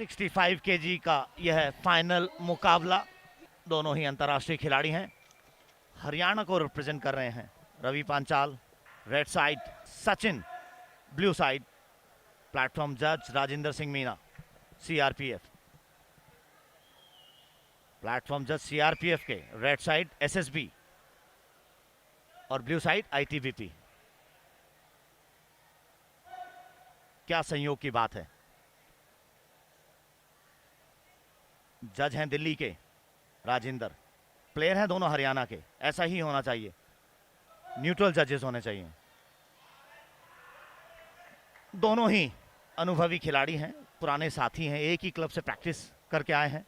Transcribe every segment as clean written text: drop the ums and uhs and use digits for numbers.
65 KG का यह final मुकाबला। दोनों ही अंतर्राष्ट्रीय खिलाड़ी हैं। हरियाणा को रिप्रेजेंट कर रहे हैं Ravi Panchal red side, Sachin blue side. Platform जज राजेंद्र सिंह मीना सीआरपीएफ। प्लेटफॉर्म जज सीआरपीएफ के रेड साइड एसएसबी और ब्लू साइड आईटीबीपी। क्या संयोग की बात है। जज हैं दिल्ली के राजेंद्र, प्लेयर हैं दोनों हरियाणा के। ऐसा ही होना चाहिए, न्यूट्रल जजेस होने चाहिए। दोनों ही अनुभवी खिलाड़ी हैं, पुराने साथी हैं, एक ही क्लब से प्रैक्टिस करके आए हैं।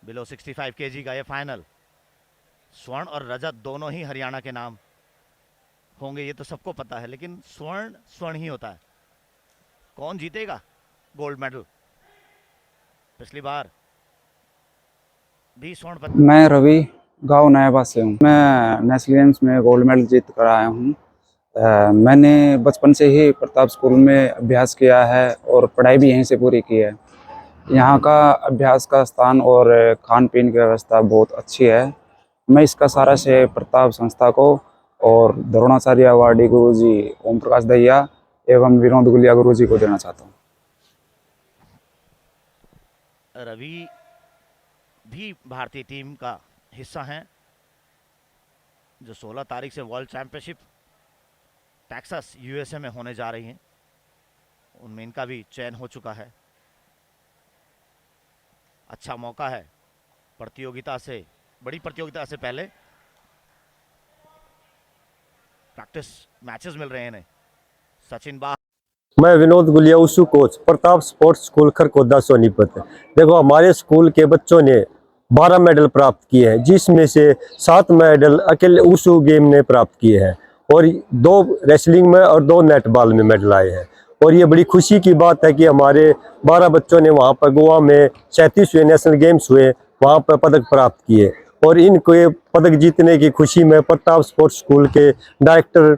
बिलो 65 केजी का ये फाइनल। स्वर्ण और रजत दोनों ही हरियाणा के नाम होंगे, ये तो सबको पता है, लेकिन स्वर्ण स्वर्ण ही होता है। कौन जीतेगा गोल्ड मेडल? पिछली बार भी स्वर्ण पदक। मैं रवि, गांव नयाबाद से हूँ। मैं नेशनल गेम्स में गोल्ड मेडल जीत कर आया हूँ। मैंने बचपन से ही प्रताप स्कूल में अभ्यास किया है और पढ़ाई भी यहीं से पूरी की है। यहाँ का अभ्यास का स्थान और खान पीन की व्यवस्था बहुत अच्छी है। मैं इसका सारा श्रेय प्रताप संस्था को और द्रोणाचार्य अवार्डी गुरुजी ओम प्रकाश दहिया एवं विनोद गुलिया गुरुजी को देना चाहता हूँ। रवि भी भारतीय टीम का हिस्सा हैं, जो 16 तारीख से वर्ल्ड चैंपियनशिप टेक्सास यूएसए में होने जा रही हैं। उनमें इनका भी चयन हो चुका है। अच्छा मौका है प्रतियोगिता से, बड़ी प्रतियोगिता से पहले प्रैक्टिस मैचेस मिल रहे हैं इन्हें। सचिन बा मैं Vinod Gulia wushu coach, Pratap sports school Kharkhoda Sonipat. देखो, हमारे स्कूल के बच्चों ने 12 मेडल प्राप्त किए हैं, जिसमें से 7 मेडल अकेले उशु गेम ने प्राप्त किए हैं और 2 रेसलिंग में और 2 नेटबॉल में मेडल आए हैं। और ये बड़ी खुशी की बात है कि हमारे 12 बच्चों ने वहाँ पर गोवा में 37वें नेशनल गेम्स हुए, वहाँ पर पदक प्राप्त किए। और इनको ये पदक जीतने की खुशी में प्रताप स्पोर्ट्स स्कूल के डायरेक्टर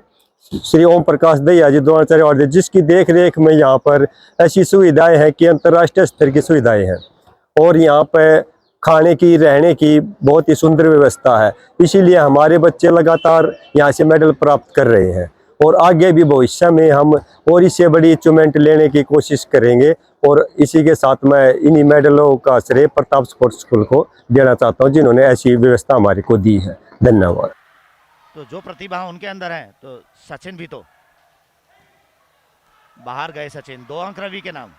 श्री ओम प्रकाश दहिया जी द्रोणाचार्य अवार्ड, जिसकी देख रेख में यहाँ पर ऐसी सुविधाएं हैं कि अंतर्राष्ट्रीय स्तर की सुविधाएं हैं। और यहाँ पर खाने की, रहने की बहुत ही सुंदर व्यवस्था है। इसीलिए हमारे बच्चे लगातार यहाँ से मेडल प्राप्त कर रहे हैं और आगे भी भविष्य में हम और इससे बड़ी अचीवमेंट लेने की कोशिश करेंगे। और इसी के साथ मैं इन्हीं मेडलों का श्रेय प्रताप स्पोर्ट्स स्कूल को देना चाहता हूँ, जिन्होंने ऐसी व्यवस्था हमारे को दी है। धन्यवाद। तो जो प्रतिभा उनके अंदर है, तो सचिन भी तो बाहर गए। सचिन 2 अंक रवि के नाम।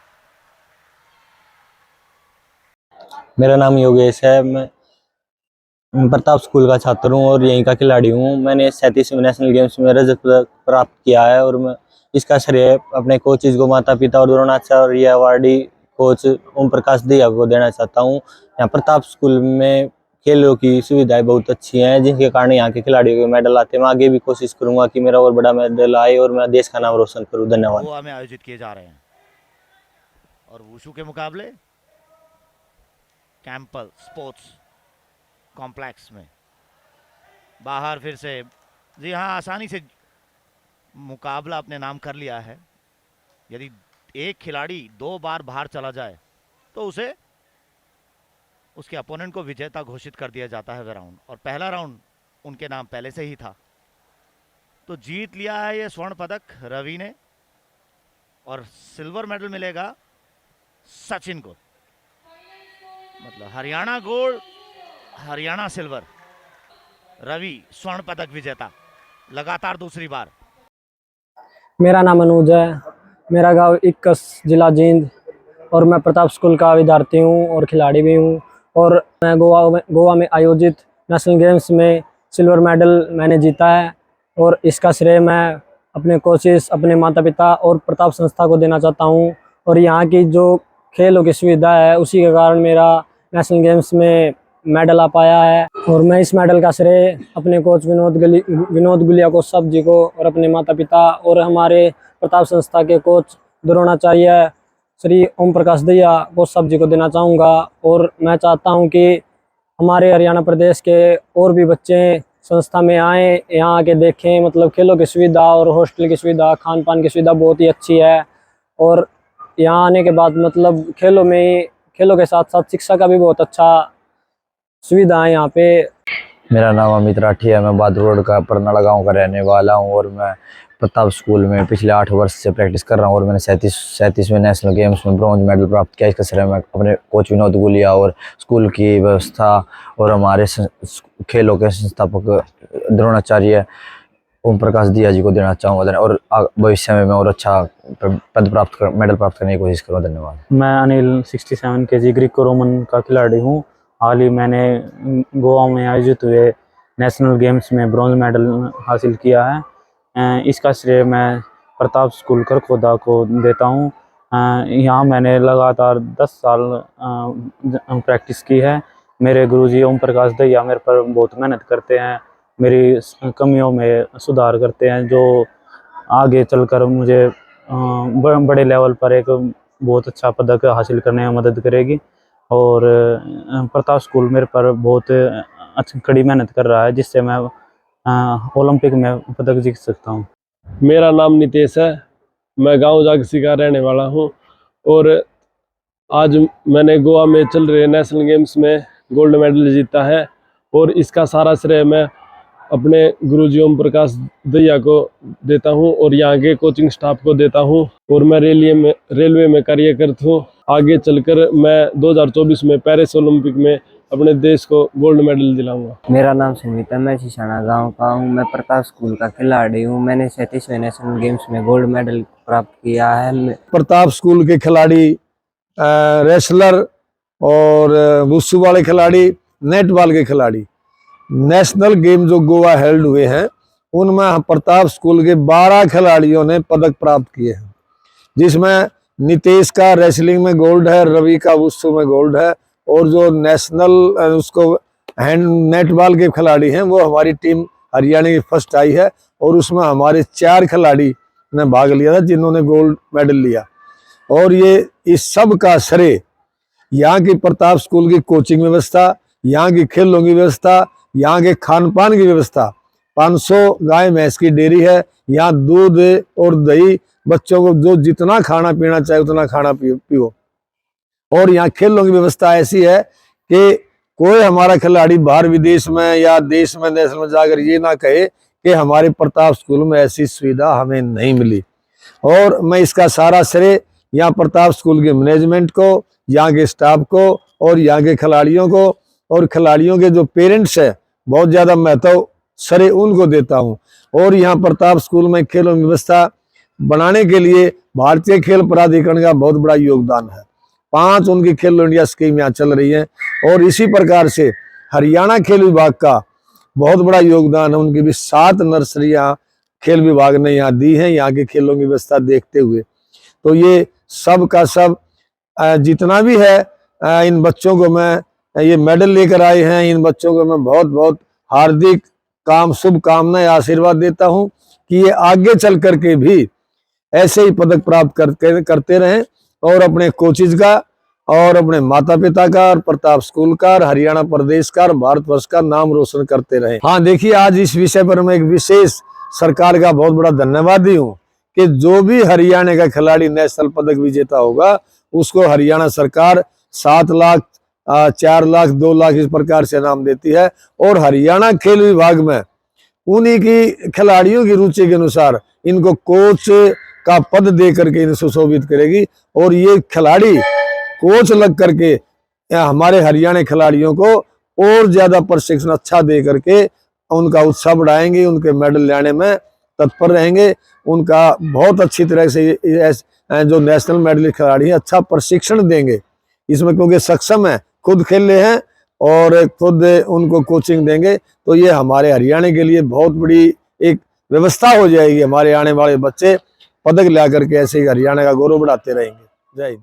मेरा नाम योगेश है। मैं प्रताप स्कूल का छात्र हूँ और यहीं का खिलाड़ी हूँ। मैंने 37वें नेशनल गेम्स में रजत पदक प्राप्त किया है और मैं इसका श्रेय अपने कोचेज को, माता पिता और द्रोणाचार्य अवार्डी कोच ओम प्रकाश दहिया को देना चाहता हूँ। यहाँ प्रताप स्कूल में खेलों की सुविधाएं बहुत अच्छी हैं, जिनके कारण यहाँ के खिलाड़ियों के मेडल आते हैं। मैं आगे भी कोशिश करूंगा कि मेरा और बड़ा मेडल आए और मैं देश का नाम रोशन करूँ। धन्यवाद। गोवा में आयोजित किए जा रहे हैं और वुशु के मुकाबले कैंपल स्पोर्ट्स कॉम्प्लेक्स में बाहर फिर से। जी हाँ, आसानी से मुकाबला अपने नाम कर लिया है। यदि एक खिलाड़ी 2 बार बाहर चला जाए तो उसे, उसके अपोनेंट को विजेता घोषित कर दिया जाता है वे राउंड। और पहला राउंड उनके नाम पहले से ही था। तो जीत लिया है ये स्वर्ण पदक रवि ने और सिल्वर मेडल मिलेगा सचिन को। मतलब हरियाणा गोल्ड, हरियाणा सिल्वर, रवि स्वर्ण पदक विजेता लगातार दूसरी बार। मेरा नाम अनुज है, मेरा गांव इक्कस, जिला जींद और मैं प्रताप स्कूल का विद्यार्थी हूं और खिलाड़ी भी हूं। और मैं गोवा में आयोजित नेशनल गेम्स में सिल्वर मेडल मैंने जीता है और इसका श्रेय मैं अपने कोचेस, अपने माता पिता और प्रताप संस्था को देना चाहता हूं। और यहाँ की जो खेलों की सुविधा है, उसी के कारण मेरा नेशनल गेम्स में मेडल आ पाया है। और मैं इस मेडल का श्रेय अपने कोच विनोद गुलिया को सब जी को और अपने माता पिता और हमारे प्रताप संस्था के कोच द्रोणाचार्य श्री ओम प्रकाश दहिया को सब जी को देना चाहूँगा। और मैं चाहता हूँ कि हमारे हरियाणा प्रदेश के और भी बच्चे संस्था में आएँ, यहाँ आके देखें। मतलब खेलों की सुविधा और हॉस्टल की सुविधा, खान पान की सुविधा बहुत ही अच्छी है। और यहाँ आने के बाद मतलब खेलों के साथ साथ शिक्षा का भी बहुत अच्छा सुविधा है यहाँ पे। मेरा नाम अमित राठी है। मैं बादल रोड का परनाला गांव का रहने वाला हूं और मैं प्रताप स्कूल में पिछले 8 वर्ष से प्रैक्टिस कर रहा हूं और मैंने 37वें नेशनल गेम्स में ब्रॉन्ज मेडल प्राप्त किया। इसका श्रेय मैं अपने कोच विनोद गुलिया और स्कूल की व्यवस्था और हमारे खेलों के संस्थापक द्रोणाचार्य ओम प्रकाश दिया जी को देना चाहूँगा और भविष्य में मैं और अच्छा मेडल प्राप्त करने की कोशिश करूँगा। धन्यवाद। मैं अनिल 67 kg ग्रीको रोमन का खिलाड़ी हूँ। हाल ही मैंने गोवा में आयोजित हुए नेशनल गेम्स में ब्रॉन्ज मेडल हासिल किया है। इसका श्रेय मैं प्रताप स्कूल खरखोदा को देता हूँ। यहाँ मैंने लगातार 10 साल प्रैक्टिस की है। मेरे गुरुजी ओम प्रकाश दैया मेरे पर बहुत मेहनत करते हैं, मेरी कमियों में सुधार करते हैं, जो आगे चलकर मुझे बड़े लेवल पर एक बहुत अच्छा पदक हासिल करने में मदद करेगी। और प्रताप स्कूल मेरे पर बहुत अच्छी कड़ी मेहनत कर रहा है, जिससे मैं ओलंपिक में पदक जीत सकता हूँ। मेरा नाम नितेश है। मैं गांव जागसी का रहने वाला हूं और आज मैंने गोवा में चल रहे नेशनल गेम्स में गोल्ड मेडल जीता है और इसका सारा श्रेय मैं अपने गुरुजी ओम प्रकाश दैया को देता हूं और यहाँ के कोचिंग स्टाफ को देता हूं। और मैं रेलवे में कार्यरत हूं। आगे चलकर मैं 2024 में पेरिस ओलंपिक में अपने देश को गोल्ड मेडल दिलाऊंगा। मेरा नाम सुमित है। मैं सिसाना गांव का हूं। मैं प्रताप स्कूल का खिलाड़ी हूं। मैंने 37वें नेशनल गेम्स में गोल्ड मेडल प्राप्त किया है। प्रताप स्कूल के खिलाड़ी, रेसलर और वुशु वाले खिलाड़ी, नेटबॉल के खिलाड़ी, नेशनल गेम जो गोवा हेल्ड हुए हैं उनमें प्रताप स्कूल के 12 खिलाड़ियों ने पदक प्राप्त किए हैं, जिसमें नितेश का रेसलिंग में गोल्ड है, रवि का वुशु में गोल्ड है और जो नेशनल उसको हैंड नेटबॉल के खिलाड़ी हैं वो हमारी टीम हरियाणा की फर्स्ट आई है और उसमें हमारे 4 खिलाड़ी ने भाग लिया था जिन्होंने गोल्ड मेडल लिया। और ये इस सब का श्रेय यहाँ की प्रताप स्कूल की कोचिंग व्यवस्था, यहाँ की खेलों की व्यवस्था, यहाँ के खान पान की व्यवस्था। 500 गाय भैंस की डेयरी है। यहाँ दूध और दही बच्चों को जो जितना खाना पीना चाहिए उतना खाना पियो। और यहाँ खेलों की व्यवस्था ऐसी है कि कोई हमारा खिलाड़ी बाहर विदेश में या देश में नेशनल में जाकर ये ना कहे कि हमारे प्रताप स्कूल में ऐसी सुविधा हमें नहीं मिली। और मैं इसका सारा श्रेय यहाँ प्रताप स्कूल के मैनेजमेंट को, यहाँ के स्टाफ को और यहाँ के खिलाड़ियों को और खिलाड़ियों के जो पेरेंट्स है बहुत ज़्यादा महत्व श्रेय उनको देता हूँ। और यहाँ प्रताप स्कूल में खेलों की व्यवस्था बनाने के लिए भारतीय खेल प्राधिकरण का बहुत बड़ा योगदान है। 5 उनकी खेलो इंडिया स्कीम यहाँ चल रही है और इसी प्रकार से हरियाणा खेल विभाग का बहुत बड़ा योगदान है। उनकी भी 7 नर्सरियाँ खेल विभाग ने यहाँ दी हैं यहाँ के खेलों की व्यवस्था देखते हुए। तो ये सब का सब जितना भी है इन बच्चों को मैं ये मेडल लेकर आए हैं, इन बच्चों को मैं बहुत बहुत हार्दिक शुभकामनाएं आशीर्वाद देता हूं कि ये आगे चल करके भी ऐसे ही पदक प्राप्त करते रहें और अपने कोचिज का और अपने माता पिता का और प्रताप स्कूल का और हरियाणा प्रदेश का और भारतवर्ष का नाम रोशन करते रहें। हाँ देखिए, आज इस विषय पर मैं एक विशेष सरकार का बहुत बड़ा धन्यवादी हूँ कि जो भी हरियाणा का खिलाड़ी नेशनल पदक विजेता होगा उसको हरियाणा सरकार 7 लाख 4 लाख 2 लाख इस प्रकार से इनाम देती है। और हरियाणा खेल विभाग में उन्हीं की खिलाड़ियों की रुचि के अनुसार इनको कोच का पद दे करके इन्हें सुशोभित करेगी और ये खिलाड़ी कोच लग करके हमारे हरियाणा खिलाड़ियों को और ज्यादा प्रशिक्षण अच्छा दे करके उनका उत्साह बढ़ाएंगे, उनके मेडल लाने में तत्पर रहेंगे, उनका बहुत अच्छी तरह से जो नेशनल मेडलिस्ट खिलाड़ी है अच्छा प्रशिक्षण देंगे इसमें, क्योंकि सक्षम है, खुद खेल रहे हैं और खुद उनको कोचिंग देंगे। तो ये हमारे हरियाणा के लिए बहुत बड़ी एक व्यवस्था हो जाएगी। हमारे आने वाले बच्चे पदक ला करके ऐसे ही हरियाणा का गौरव बढ़ाते रहेंगे। जय हिंद।